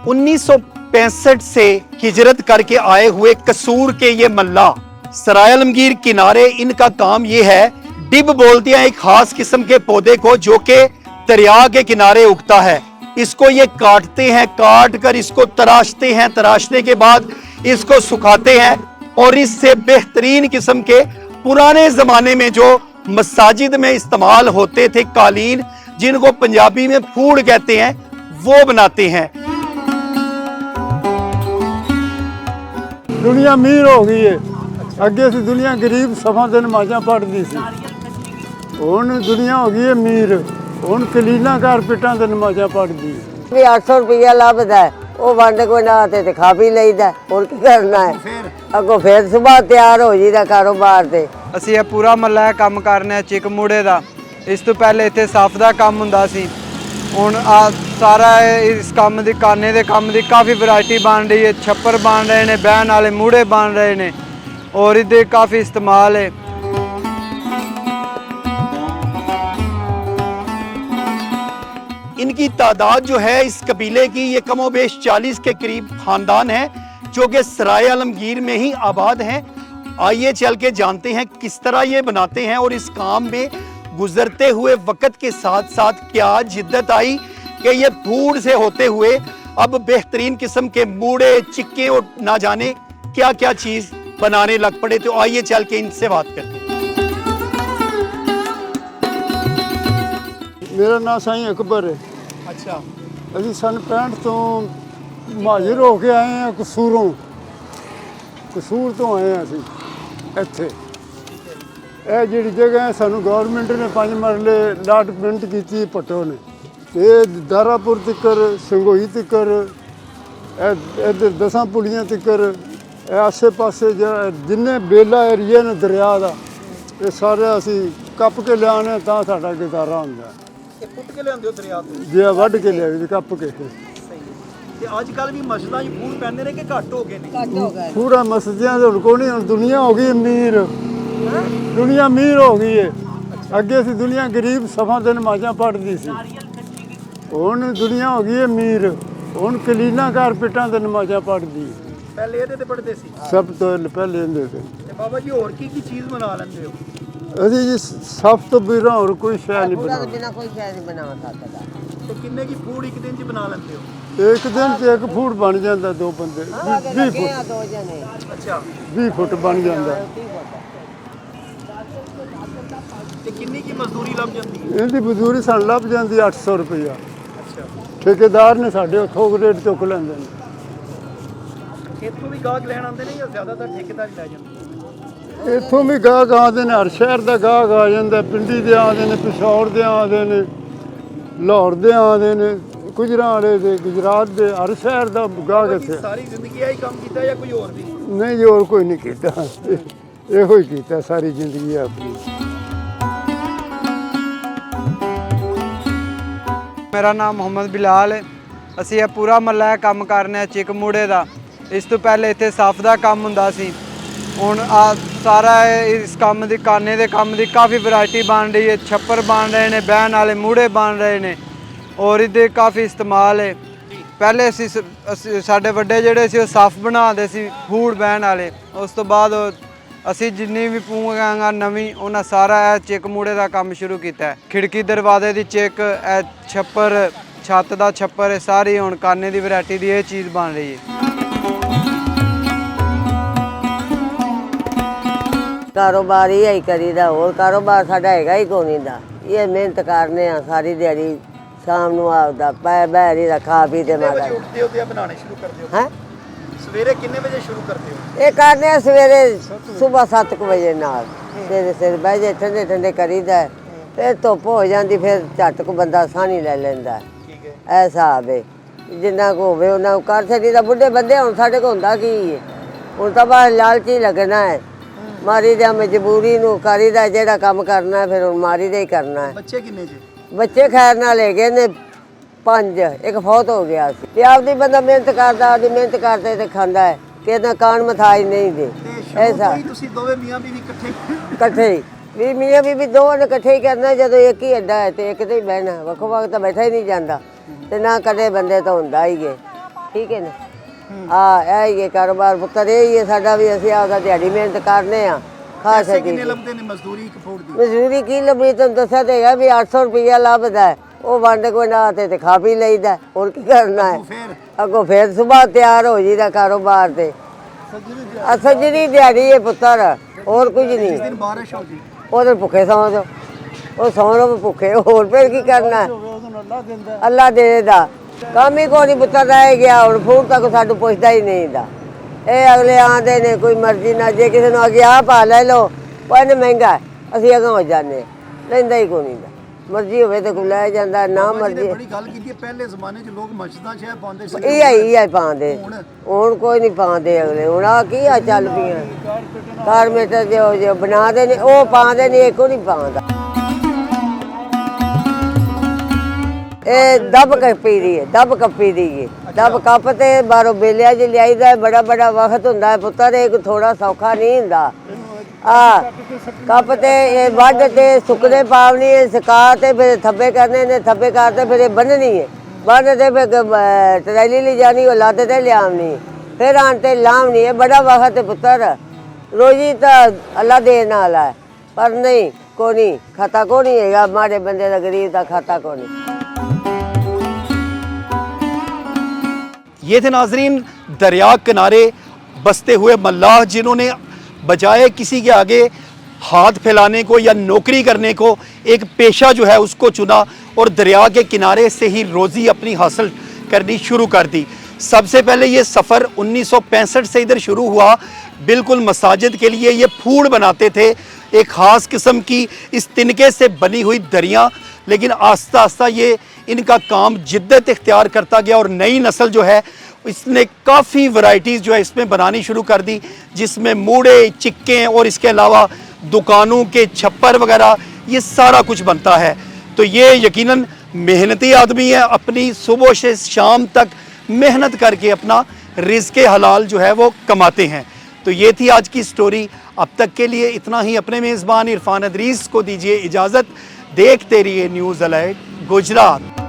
1965 से हिजरत करके आए हुए कसूर के ये मल्ला सराय आलमगीर किनारे, इनका काम ये है, डिब बोलते हैं एक खास किस्म के पौधे को जो कि दरिया के किनारे उगता है। इसको ये काटते हैं, काट कर इसको तराशते हैं, तराशने के बाद इसको सुखाते हैं और इससे बेहतरीन किस्म के पुराने जमाने में जो मसाजिद में इस्तेमाल होते थे कालीन, जिनको पंजाबी में फूड कहते हैं, वो बनाते हैं। दुनिया अमीर हो गई है। अगे से दुनिया गरीब सफा दिन नमाज़ां पढ़ती सी, हुण दुनिया हो गई है अमीर, हुण कलीना कारपेटां ते नमाज़ां पढ़दी। 800 रुपया लभदा है, वो वंड कोई ना ते खा पी लईदा, होर की करना है। अगों फिर सुबह तैयार हो जाईदा कारोबार ते। ਅਸੀਂ ਇਹ ਪੂਰਾ ਮਹੱਲਾ ਕੰਮ ਕਰਨੇ ਆ ਚਿਕ ਮੂੜੇ ਦਾ। ਇਸ ਤੋਂ ਪਹਿਲੇ ਇੱਥੇ ਸਾਫ ਦਾ ਕੰਮ ਹੁੰਦਾ ਸੀ, ਹੁਣ ਆ ਸਾਰਾ ਇਸ ਕੰਮ ਦੀ ਕਾਨੇ ਦੇ ਕੰਮ ਦੀ ਕਾਫੀ ਵੈਰਾਈਟੀ ਬਣ ਰਹੀ ਹੈ। ਛੱਪਰ ਬਣ ਰਹੇ ਨੇ, ਬਹਿਣ ਵਾਲੇ ਮੂੜੇ ਬਣ ਰਹੇ ਨੇ और इधर काफ़ी इस्तेमाल है। इनकी तादाद जो है इस कबीले की, ये कमोबेश 40 के करीब खानदान है जो कि सराय आलमगीर में ही आबाद हैं। आइए चल के जानते हैं किस तरह ये बनाते हैं और इस काम में गुजरते हुए वक्त के साथ साथ क्या जिद्दत आई कि ये फूड से होते हुए अब बेहतरीन किस्म के मूड़े, चिक्के और ना जाने क्या क्या चीज बनाने लग पड़े। तो आइए चल के इनसे बात करते हैं। मेरा नाम साईं अकबर है। अच्छा, अभी सन 65 तो महाजिर हो के आए हैं कसूरों, कसूर तो आए हैं असी ਇੱਥੇ। ਇਹ ਜਿਹੜੀ ਜਗ੍ਹਾ ਹੈ ਸਾਨੂੰ ਗਵਰਨਮੈਂਟ ਨੇ 5 ਮਰਲੇ ਅਲਾਟਮੈਂਟ ਕੀਤੀ ਭੱਟੋ ਨੇ। ਇਹ ਦਾਰਾਪੁਰ ਤੱਕਰ, ਸੰਗੋਈ ਤੱਕਰ, ਇੱਧਰ 10 ਪੁਲੀਆਂ ਤੱਕਰ, ਇਹ ਆਸੇ ਪਾਸੇ ਜਿੰਨੇ ਬੇਲਾ ਏਰੀਆ ਨੇ ਦਰਿਆ ਦਾ, ਇਹ ਸਾਰੇ ਅਸੀਂ ਕੱਪ ਕੇ ਲਿਆਉਣੇ ਤਾਂ ਸਾਡਾ ਗੁਜ਼ਾਰਾ ਹੁੰਦਾ। ਇਹ ਪੁੱਟ ਕੇ ਲਿਆਉਂਦੇ ਹੋ ਦਰਿਆ ਤੋਂ? ਜੇ ਵੱਢ ਕੇ ਲਿਆਈ ਕੱਪ ਕੇ। ਤੇ ਅੱਜ ਕੱਲ ਵੀ ਮਸਜਿਦਾਂ 'ਚ ਫੂਡ ਪੈਂਦੇ ਨੇ ਕਿ ਘੱਟ ਹੋ ਗਏ ਨੇ? ਘੱਟ ਹੋ ਗਏ। ਪੂਰਾ ਮਸਜਿਦਾਂ ਦੇ ਹੁਣ ਕੋਈ ਨਹੀਂ, ਹੁਣ ਦੁਨੀਆ ਹੋ ਗਈ ਅਮੀਰ, ਦੁਨੀਆ ਅਮੀਰ ਹੋ ਗਈ ਹੈ। ਅੱਗੇ ਸੀ ਦੁਨੀਆ ਗਰੀਬ ਸਫਾ ਦਿਨ ਨਮਾਜ਼ਾਂ ਪੜ੍ਹਦੀ ਸੀ, ਹੁਣ ਦੁਨੀਆ ਹੋ ਗਈ ਅਮੀਰ, ਹੁਣ ਕਲੀਨਾ ਕਾਰਪੇਟਾਂ ਤੇ ਨਮਾਜ਼ਾਂ ਪੜ੍ਹਦੀ। ਪਹਿਲੇ ਇਹਦੇ ਤੇ ਪੜ੍ਹਦੇ ਸੀ? ਸਭ ਤੋਂ ਪਹਿਲੇ ਇਹਦੇ ਤੇ। ਤੇ ਬਾਬਾ ਜੀ ਹੋਰ ਕੀ ਚੀਜ਼ ਬਣਾ ਲੈਂਦੇ ਹੋ? ਅਸੀਂ ਜੀ ਸਭ ਤੋਂ ਬਿਨਾਂ ਹੋਰ ਕੋਈ ਸ਼ੈ ਨਹੀਂ ਪੂਰਾ ਬਣਾਉਂਦੇ। ਬਿਨਾ ਕੋਈ ਸ਼ੈ ਨਹੀਂ ਬਣਾ ਸਕਦਾ। ਤੇ ਕਿੰਨੇ ਕੀ ਫੂਡ ਇੱਕ ਦਿਨ 'ਚ ਬਣਾ ਲੈਂਦੇ ਹੋ? ਇੱਕ ਦਿਨ 'ਚ ਇੱਕ ਫੁੱਟ ਬਣ ਜਾਂਦਾ, ਦੋ ਬੰਦੇ 20 ਫੁੱਟ। ਦੋ ਜਣੇ। ਅੱਛਾ, 20 ਫੁੱਟ ਬਣ ਜਾਂਦਾ। ਤੇ ਕਿੰਨੀ ਕੀ ਮਜ਼ਦੂਰੀ ਲੱਗ ਜਾਂਦੀ ਹੈ? ਇਹਦੀ ਮਜ਼ਦੂਰੀ ਸਾਨੂੰ ਲੱਭ ਜਾਂਦੀ 800 ਰੁਪਇਆ। ਅੱਛਾ, ਠੇਕੇਦਾਰ ਨੇ ਸਾਡੇ ਉੱਥੋਂ ਰੇਟ ਚੁੱਕ ਲੈਂਦੇ ਨੇ। ਇੱਥੋਂ ਵੀ ਗਾਹਕ ਲੈਣ ਆਉਂਦੇ ਨੇ ਜਾਂ ਜ਼ਿਆਦਾਤਰ ਠੇਕੇਦਾਰ ਹੀ ਲੈ ਜਾਂਦੇ? ਇੱਥੋਂ ਵੀ ਗਾਹਕ ਆਉਂਦੇ ਨੇ, ਹਰ ਸ਼ਹਿਰ ਦਾ ਗਾਹਕ ਆ ਜਾਂਦਾ। ਪਿੰਡੀ ਦੇ ਆਉਂਦੇ ਨੇ, ਪਿਸ਼ੌਰ ਦੇ ਆਉਂਦੇ ਨੇ, ਲਾਹੌਰ ਦੇ ਆਉਂਦੇ ਨੇ, ਗੁਜਰਾਂਵਾਲੇ ਦੇ, ਗੁਜਰਾਤ ਦੇ, ਹਰ ਸ਼ਹਿਰ ਦਾ ਗਾਹਕ ਇੱਥੇ। ਸਾਰੀ ਜ਼ਿੰਦਗੀ ਇਹੀ ਕੰਮ ਕੀਤਾ ਜਾਂ ਕੋਈ ਹੋਰ ਵੀ? ਨਹੀਂ ਜੀ, ਹੋਰ ਕੋਈ ਨਹੀਂ ਕੀਤਾ, ਇਹੋ ਹੀ ਕੀਤਾ ਸਾਰੀ ਜ਼ਿੰਦਗੀ ਆਪਣੀ। ਮੇਰਾ ਨਾਮ ਮੁਹੰਮਦ ਬਿਲਾਲ ਹੈ। ਅਸੀਂ ਇਹ ਪੂਰਾ ਮਹੱਲਾ ਕੰਮ ਕਰਨੇ ਆ ਚਿਕ ਮੂੜੇ ਦਾ। ਇਸ ਤੋਂ ਪਹਿਲੇ ਇੱਥੇ ਸਾਫ ਦਾ ਕੰਮ ਹੁੰਦਾ ਸੀ, ਹੁਣ ਆ ਸਾਰਾ ਇਸ ਕੰਮ ਦੀ ਕਾਨੇ ਦੇ ਕੰਮ ਦੀ ਕਾਫੀ ਵੈਰਾਈਟੀ ਬਣ ਰਹੀ ਹੈ। ਛੱਪਰ ਬਣ ਰਹੇ ਨੇ, ਬਹਿਣ ਵਾਲੇ ਮੂੜੇ ਬਣ ਰਹੇ ਨੇ और इधर काफ़ी इस्तेमाल है। पहले साढ़े वड्डे ਜਿਹੜੇ ਸੀ ਉਹ ਸਾਫ ਬਣਾਉਂਦੇ ਸੀ ਫੂਡ ਬਹਿਣ ਵਾਲੇ। ਉਸ ਤੋਂ ਬਾਅਦ ਅਸੀਂ ਜਿੰਨੀ ਵੀ ਪੂੰਘਾਂ ਨਵੀਂ ਉਹਨਾਂ ਸਾਰਾ ਇਹ ਚਿਕ ਮੂੜੇ ਦਾ ਕੰਮ ਸ਼ੁਰੂ ਕੀਤਾ ਹੈ। ਖਿੜਕੀ ਦਰਵਾਜ਼ੇ ਦੀ ਚਿਕ, ਇਹ ਛੱਪਰ, ਛੱਤ ਦਾ ਛੱਪਰ, ਇਹ ਸਾਰੀ ਹੁਣ ਕਾਨੇ ਦੀ ਵੈਰਾਈਟੀ ਦੀ ਇਹ ਚੀਜ਼ ਬਣ ਰਹੀ ਹੈ। ਕਾਰੋਬਾਰ ਹੀ ਹੈ ਕਰੀਦਾ, ਹੋਰ ਕਾਰੋਬਾਰ ਸਾਡਾ ਹੈਗਾ ਹੀ ਕੋਈ ਨਹੀਂ ਦਾ। ਇਹ ਮਿਹਨਤ ਕਰਨੇ ਆ ਸਾਰੀ ਦਿਹਾੜੀ, शाम ਨੂੰ ਆਪਦਾ ਪੈ ਬਹਿ ਦਾ ਖਾ ਪੀ ਤੇ ਮਾੜਾ। ਉੱਠਦੇ ਹੋ ਤੇ ਬਣਾਉਣੇ ਸ਼ੁਰੂ ਕਰਦੇ ਹੋ? ਹੈ ਸਵੇਰੇ ਕਿੰਨੇ ਵਜੇ ਸ਼ੁਰੂ ਕਰਦੇ ਹੋ? ਇਹ ਕਰਨੇ ਆ ਸਵੇਰੇ ਸਵੇਰ 7 ਵਜੇ ਨਾਲ। ਸਵੇਰੇ ਬਹਿ ਜੇ ਠੰਡੇ ਠੰਡੇ ਕਰੀਦਾ, ਫਿਰ ਧੁੱਪ ਹੋ ਜਾਂਦੀ, ਫਿਰ ਝੱਟ ਕੋ ਬੰਦਾ ਸਾਣੀ ਲੈ ਲੈਂਦਾ। ਠੀਕ ਹੈ, ਇਹ ਹਿਸਾਬ ਹੈ, ਜਿੰਨਾ ਕੁ ਹੋਵੇ ਉਹਨਾਂ ਕਰ ਛੱਡੀਦਾ। ਬੁੱਢੇ ਬੰਦੇ ਹੁਣ ਸਾਡੇ ਕੋਲ ਹੁੰਦਾ ਕੀ ਹੈ, ਹੁਣ ਤਾਂ ਬਾਹਰ ਲਾਲਚੀ ਲੱਗਣਾ ਹੈ। ਮਾਰੀ ਦਾ ਮਜਬੂਰੀ ਨੂੰ ਕਰੀਦਾ, ਜਿਹੜਾ ਕੰਮ ਕਰਨਾ ਫਿਰ ਹੁਣ ਮਾਰੀ ਦਾ ਹੀ ਕਰਨਾ ਹੈ। ਬੱਚੇ ਕਿੰਨੇ ਜੀ? ਬੱਚੇ ਖੈਰ ਨਾਲ ਲੈ ਗਏ ਨੇ 5, ਇੱਕ ਫੌਤ ਹੋ ਗਿਆ ਸੀ। ਤੇ ਆਪਦੀ ਬੰਦਾ ਮਿਹਨਤ ਕਰਦਾ, ਆਪਦੀ ਮਿਹਨਤ ਕਰਦੇ ਤੇ ਖਾਂਦਾ ਹੈ, ਕਿਹਦਾ ਕਾਣ ਮਥਾਈ ਨਹੀਂ ਦੇ। ਐਸਾ ਤੁਸੀਂ ਦੋਵੇਂ ਮੀਆਂ ਬੀਵੀ ਇਕੱਠੇ ਵੀ ਮੀਆਂ ਬੀਬੀ ਦੋਵਾਂ ਨੇ ਇਕੱਠੇ ਹੀ ਕਰਨਾ। ਜਦੋਂ ਇੱਕ ਹੀ ਅੱਡਾ ਹੈ ਤੇ ਇੱਕ ਤੇ ਹੀ ਬਹਿਣਾ, ਵੱਖੋ ਵੱਖ ਤਾਂ ਬੈਠਾ ਹੀ ਨਹੀਂ ਜਾਂਦਾ, ਤੇ ਨਾ ਕਦੇ ਬੰਦੇ ਤਾਂ ਹੁੰਦਾ ਹੀ ਗਏ। ਠੀਕ ਹੈ ਨਾ ਇਹ ਕਾਰੋਬਾਰ ਪੁੱਤਰ ਇਹ ਹੀ ਹੈ ਸਾਡਾ ਵੀ। ਅਸੀਂ ਆਪਦਾ ਦਿਹਾੜੀ ਮਿਹਨਤ ਕਰਨੇ ਆ ਖਾਸ ਪੈਸੇ ਕਿੰਨੇ ਲੱਭਦੇ ਨੇ ਮਜ਼ਦੂਰੀ ਇੱਕ ਫੁੱਟ ਦੀ? ਮਜ਼ਦੂਰੀ ਕੀ ਲੱਭੀ ਤੁਹਾਨੂੰ ਦੱਸਿਆ ਤੇ ਹੈਗਾ ਵੀ 800 ਰੁਪਇਆ ਲੱਭਦਾ ਹੈ। ਉਹ ਵੰਡ ਕੋਈ ਨਾ ਤੇ ਖਾ ਪੀ ਲਈਦਾ, ਹੋਰ ਕੀ ਕਰਨਾ ਹੈ। ਅੱਗੋਂ ਫੇਰ ਸੁਬਾਹ ਤਿਆਰ ਹੋ ਜੀਦਾ ਕਾਰੋਬਾਰ ਤੇ। ਸੱਜਰੀ ਦਿਹਾੜੀ ਹੈ ਪੁੱਤਰ, ਹੋਰ ਕੁਝ ਨਹੀਂ। ਦਿਨ ਬਾਰਿਸ਼ ਹੋ ਜੀ ਉਹਦੇ ਭੁੱਖੇ ਸੌਂ ਜਾਓ, ਉਹ ਸੌਂ ਲਓ ਭੁੱਖੇ, ਹੋਰ ਫਿਰ ਕੀ ਕਰਨਾ ਹੈ। ਅੱਲਾ ਦੇਦਾ ਕੰਮ ਹੀ ਕੋਈ ਨਹੀਂ ਪੁੱਤਰ ਰਹਿ ਗਿਆ। ਹੁਣ ਫੂਡ ਤੱਕ ਸਾਨੂੰ ਪੁੱਛਦਾ ਹੀ ਨਹੀਂ ਦਾ। ਇਹ ਅਗਲੇ ਆਂਦੇ ਨੇ ਕੋਈ ਮਰਜ਼ੀ ਨਾਲ, ਜੇ ਕਿਸੇ ਨੂੰ ਅੱਗੇ ਆ ਪਾ ਲੈ ਲਓ ਉਹ ਇਹਨੇ ਮਹਿੰਗਾ, ਅਸੀਂ ਅਗਾਂਹ ਹੋ ਜਾਂਦੇ, ਲੈਂਦਾ ਹੀ ਕੋਈ ਨਹੀਂ ਦਾ। ਮਰਜ਼ੀ ਹੋਵੇ ਤੇ ਕੋਈ ਲੈ ਜਾਂਦਾ, ਨਾ ਮਰਜ਼ੀ। ਬੜੀ ਗੱਲ ਕੀਤੀ ਹੈ, ਪਹਿਲੇ ਜ਼ਮਾਨੇ 'ਚ ਲੋਕ ਮਸਜਿਦਾਂ 'ਚ ਪਾਉਂਦੇ ਸੀ, ਇਹ ਪਾਉਂਦੇ, ਹੁਣ ਕੋਈ ਨਹੀਂ ਪਾਉਂਦੇ ਅਗਲੇ। ਹੁਣ ਆ ਕੀ ਆ ਚੱਲ ਪਈਆਂ ਕਾਰਮੇਟਰ ਜੋ ਬਣਾਦੇ ਨੇ ਉਹ ਪਾਉਂਦੇ ਨੇ, ਇੱਕੋ ਨਹੀਂ ਪਾਉਂਦਾ। ਇਹ ਦਬ ਕੱਪੀ ਦੀ ਹੈ, ਦਬ ਕੱਪੀ ਦੀ ਹੈ। ਦਬ ਕੱਪ ਤੇ ਬਾਹਰੋਂ ਬੇਲਿਆ ਚ ਲਿਆਈਦਾ, ਬੜਾ ਬੜਾ ਵਕਤ ਹੁੰਦਾ ਹੈ ਪੁੱਤਰ, ਇਹ ਥੋੜਾ ਸੌਖਾ ਨਹੀਂ ਹੁੰਦਾ। ਕੱਪ ਤੇ ਇਹ ਵੱਢ ਤੇ ਸੁੱਕਣੇ ਪਾਵਣੀ ਹੈ, ਸੁਕਾ ਤੇ ਫਿਰ ਥੱਬੇ ਕਰਨੇ ਨੇ, ਥੱਬੇ ਕਰਦੇ ਫਿਰ ਇਹ ਬੰਨਣੀ ਹੈ, ਬੰਨ ਤੇ ਫਿਰ ਟਰੈਲੀ ਲੈ ਜਾਣੀ, ਉਹ ਲੱਦ ਤੇ ਲਿਆਉਣੀ, ਫਿਰ ਆਣ ਤੇ ਲਾਉਣੀ ਹੈ। ਬੜਾ ਵਕਤ ਹੈ ਪੁੱਤਰ, ਰੋਜੀ ਤਾਂ ਅੱਲਾ ਦੇਣ ਵਾਲਾ ਹੈ, ਪਰ ਨਹੀਂ ਕੋਈ ਨਹੀਂ ਖਾਤਾ ਕੋ ਨਹੀਂ ਹੈਗਾ ਮਾੜੇ ਬੰਦੇ ਦਾ, गरीब ਦਾ ਖਾਤਾ को नहीं। ये थे नाजरीन दरिया किनारे बसते हुए मल्लाह, जिन्होंने बजाय किसी के आगे हाथ फैलाने को या नौकरी करने को एक पेशा जो है उसको चुना और दरिया के किनारे से ही रोज़ी अपनी हासिल करनी शुरू कर दी। सबसे पहले ये सफ़र 1965 से इधर शुरू हुआ। बिल्कुल मसाजिद के लिए ये फूड बनाते थे, एक ख़ास किस्म की इस तिनके से बनी हुई दरिया। लेकिन आस्ता आस्ता ये इनका काम जिद्दत इख्तियार करता गया और नई नस्ल जो है इसने काफ़ी वैरायटीज़ जो है इसमें बनानी शुरू कर दी, जिसमें मूड़े, चिक्के और इसके अलावा दुकानों के छप्पर वगैरह ये सारा कुछ बनता है। तो ये यकीनन मेहनती आदमी है, अपनी सुबह से शाम तक मेहनत करके अपना रिज़्क़े हलाल जो है वो कमाते हैं। तो ये थी आज की स्टोरी। अब तक के लिए इतना ही। अपने मेज़बान इरफान अदरीस को दीजिए इजाज़त। देखते रहिए न्यूज़ अलर्ट गुजरात।